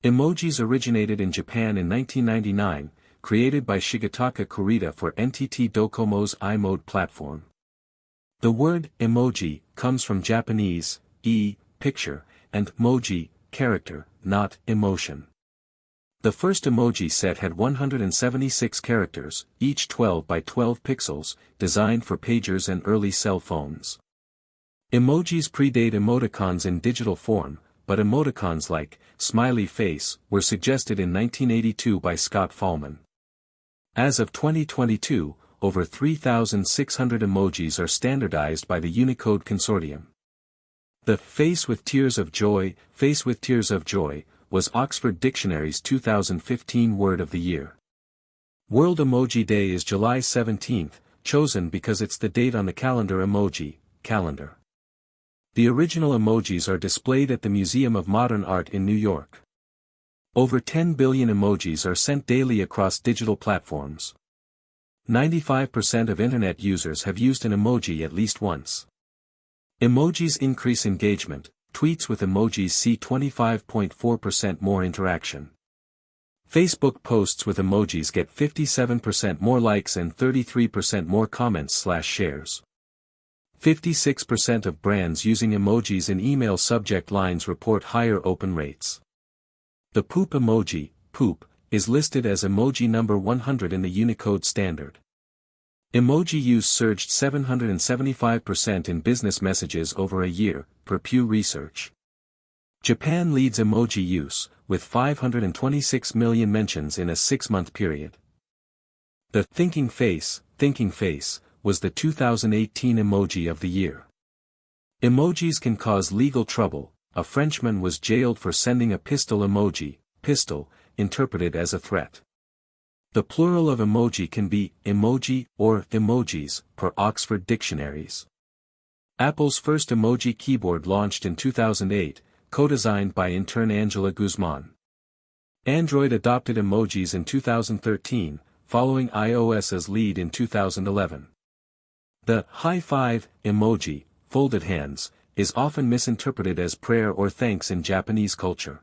Emojis originated in Japan in 1999, created by Shigetaka Kurita for NTT Docomo's iMode platform. The word emoji comes from Japanese picture, and moji, character, not emotion. The first emoji set had 176 characters, each 12 by 12 pixels, designed for pagers and early cell phones. Emojis predate emoticons in digital form, but emoticons like smiley face were suggested in 1982 by Scott Fahlman. As of 2022, over 3,600 emojis are standardized by the Unicode Consortium. The Face with Tears of Joy, was Oxford Dictionary's 2015 Word of the Year. World Emoji Day is July 17, chosen because it's the date on the calendar emoji, calendar. The original emojis are displayed at the Museum of Modern Art in New York. Over 10 billion emojis are sent daily across digital platforms. 95% of Internet users have used an emoji at least once. Emojis increase engagement. Tweets with emojis see 25.4% more interaction. Facebook posts with emojis get 57% more likes and 33% more comments/shares. 56% of brands using emojis in email subject lines report higher open rates. The poop emoji, poop, is listed as emoji number 100 in the Unicode standard. Emoji use surged 775% in business messages over a year, per Pew Research. Japan leads emoji use, with 526 million mentions in a 6-month period. The thinking face, was the 2018 Emoji of the Year. Emojis can cause legal trouble. A Frenchman was jailed for sending a pistol emoji, pistol, interpreted as a threat. The plural of emoji can be emoji or emojis, per Oxford dictionaries. Apple's first emoji keyboard launched in 2008, co-designed by intern Angela Guzman. Android adopted emojis in 2013, following iOS's lead in 2011. The high five emoji, folded hands, is often misinterpreted as prayer or thanks in Japanese culture.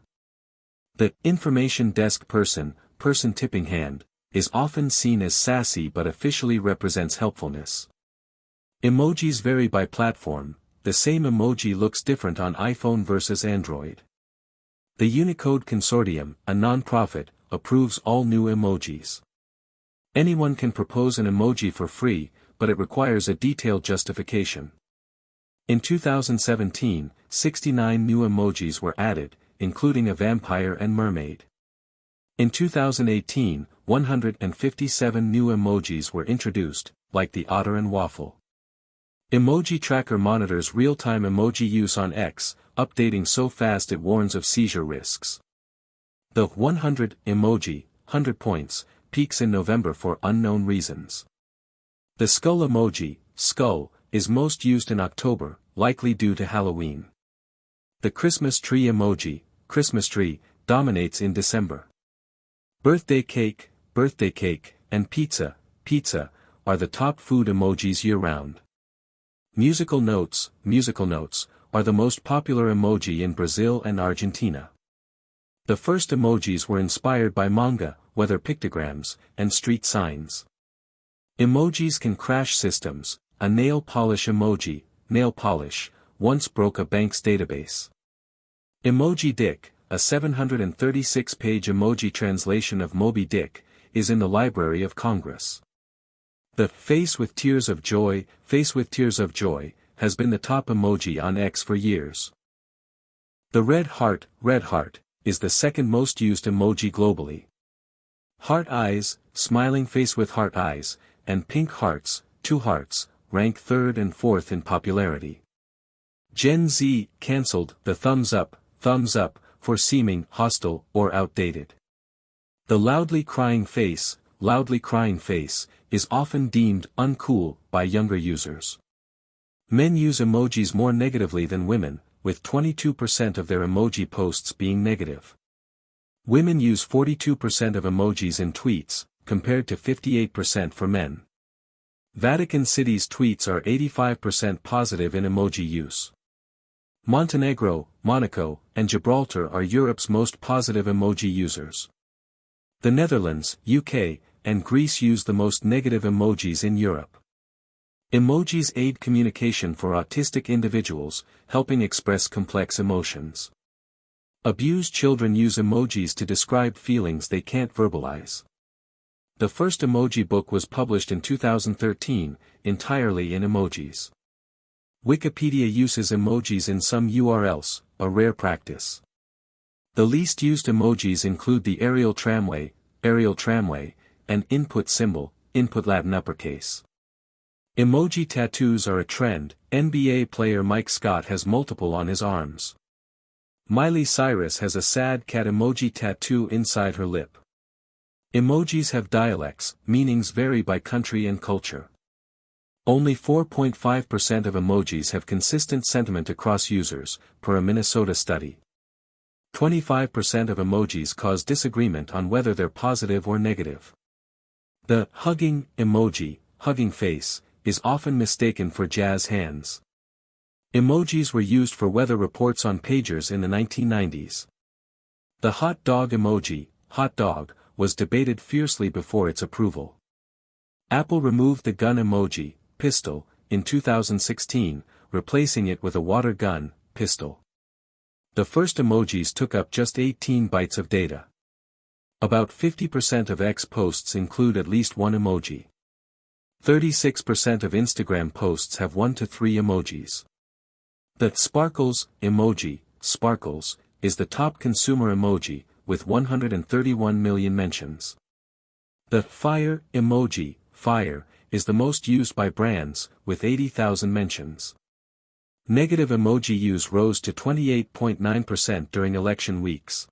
The information desk person tipping hand, is often seen as sassy but officially represents helpfulness. Emojis vary by platform. The same emoji looks different on iPhone versus Android. The Unicode Consortium, a non-profit, approves all new emojis. Anyone can propose an emoji for free, but it requires a detailed justification. In 2017, 69 new emojis were added, including a vampire and mermaid. In 2018, 157 new emojis were introduced, like the otter and waffle. Emoji Tracker monitors real-time emoji use on X, updating so fast it warns of seizure risks. The 100 emoji, 100 points, peaks in November for unknown reasons. The skull emoji, skull, is most used in October, likely due to Halloween. The Christmas tree emoji, Christmas tree, dominates in December. Birthday cake, and pizza, are the top food emojis year-round. Musical notes, are the most popular emoji in Brazil and Argentina. The first emojis were inspired by manga, weather pictograms, and street signs. Emojis can crash systems. A nail polish emoji, nail polish, once broke a bank's database. Emoji Dick, a 736-page emoji translation of Moby Dick, is in the Library of Congress. The Face with Tears of Joy, has been the top emoji on X for years. The red heart, is the second most used emoji globally. Heart eyes, smiling face with heart eyes, and pink hearts, 2 hearts, rank 3rd and 4th in popularity. Gen Z cancelled the thumbs up, for seeming hostile or outdated. The loudly crying face, is often deemed uncool by younger users. Men use emojis more negatively than women, with 22% of their emoji posts being negative. Women use 42% of emojis in tweets, compared to 58% for men. Vatican City's tweets are 85% positive in emoji use. Montenegro Monaco, and Gibraltar are Europe's most positive emoji users. The Netherlands, UK, and Greece use the most negative emojis in Europe. Emojis aid communication for autistic individuals, helping express complex emotions. Abused children use emojis to describe feelings they can't verbalize. The first emoji book was published in 2013, entirely in emojis. Wikipedia uses emojis in some URLs, a rare practice. The least used emojis include the aerial tramway, and input symbol, input Latin uppercase. Emoji tattoos are a trend. NBA player Mike Scott has multiple on his arms. Miley Cyrus has a sad cat emoji tattoo inside her lip. Emojis have dialects, meanings vary by country and culture. Only 4.5% of emojis have consistent sentiment across users, per a Minnesota study. 25% of emojis cause disagreement on whether they're positive or negative. The hugging emoji, hugging face, is often mistaken for jazz hands. Emojis were used for weather reports on pagers in the 1990s. The hot dog emoji, hot dog, was debated fiercely before its approval. Apple removed the gun emoji, pistol, in 2016, replacing it with a water gun, pistol. The first emojis took up just 18 bytes of data. About 50% of X posts include at least one emoji. 36% of Instagram posts have 1 to 3 emojis. The sparkles emoji, sparkles, is the top consumer emoji, with 131 million mentions. The fire emoji, fire, is the most used by brands, with 80,000 mentions. Negative emoji use rose to 28.9% during election weeks.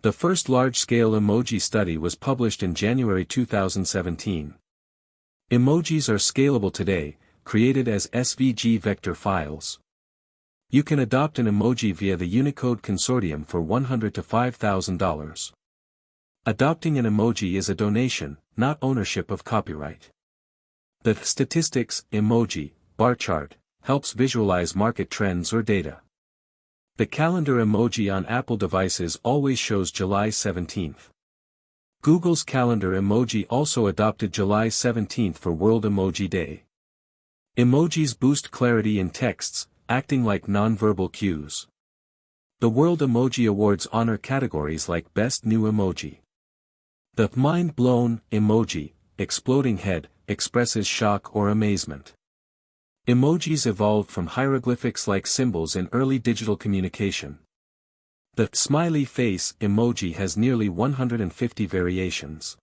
The first large-scale emoji study was published in January 2017. Emojis are scalable today, created as SVG vector files. You can adopt an emoji via the Unicode Consortium for $100 to $5,000. Adopting an emoji is a donation, not ownership of copyright. The statistics emoji bar chart helps visualize market trends or data. The calendar emoji on Apple devices always shows July 17th. Google's calendar emoji also adopted July 17th for World Emoji Day. Emojis boost clarity in texts, acting like nonverbal cues. The World Emoji Awards honor categories like Best New Emoji. The mind-blown emoji, exploding head, expresses shock or amazement. Emojis evolved from hieroglyphics-like symbols in early digital communication. The smiley face emoji has nearly 150 variations.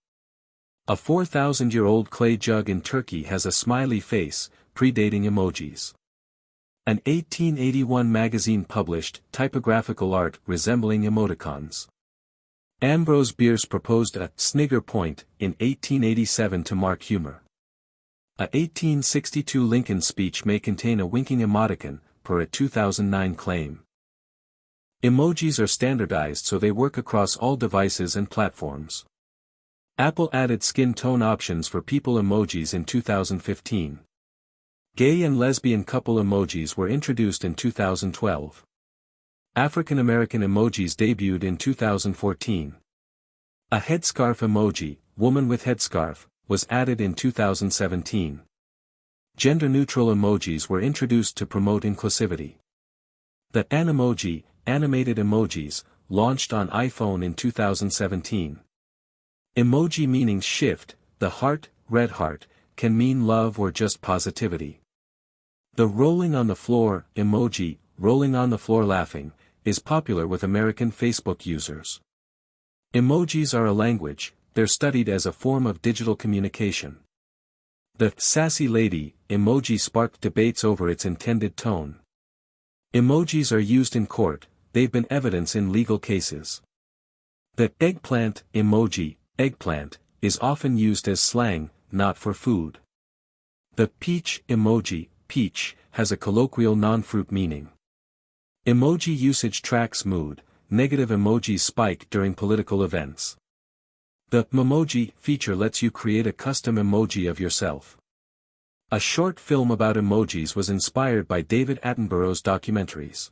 A 4,000-year-old clay jug in Turkey has a smiley face, predating emojis. An 1881 magazine published typographical art resembling emoticons. Ambrose Bierce proposed a snigger point in 1887 to mark humor. A 1862 Lincoln speech may contain a winking emoticon, per a 2009 claim. Emojis are standardized so they work across all devices and platforms. Apple added skin tone options for people emojis in 2015. Gay and lesbian couple emojis were introduced in 2012. African American emojis debuted in 2014. A headscarf emoji, woman with headscarf, was added in 2017. Gender-neutral emojis were introduced to promote inclusivity. The Animoji, animated emojis, launched on iPhone in 2017. Emoji meanings shift. The heart, red heart, can mean love or just positivity. The rolling on the floor emoji, rolling on the floor laughing, is popular with American Facebook users. Emojis are a language, they're studied as a form of digital communication. The sassy lady emoji sparked debates over its intended tone. Emojis are used in court, they've been evidence in legal cases. The eggplant emoji, eggplant, is often used as slang, not for food. The peach emoji, peach, has a colloquial non-fruit meaning. Emoji usage tracks mood, negative emojis spike during political events. The Memoji feature lets you create a custom emoji of yourself. A short film about emojis was inspired by David Attenborough's documentaries.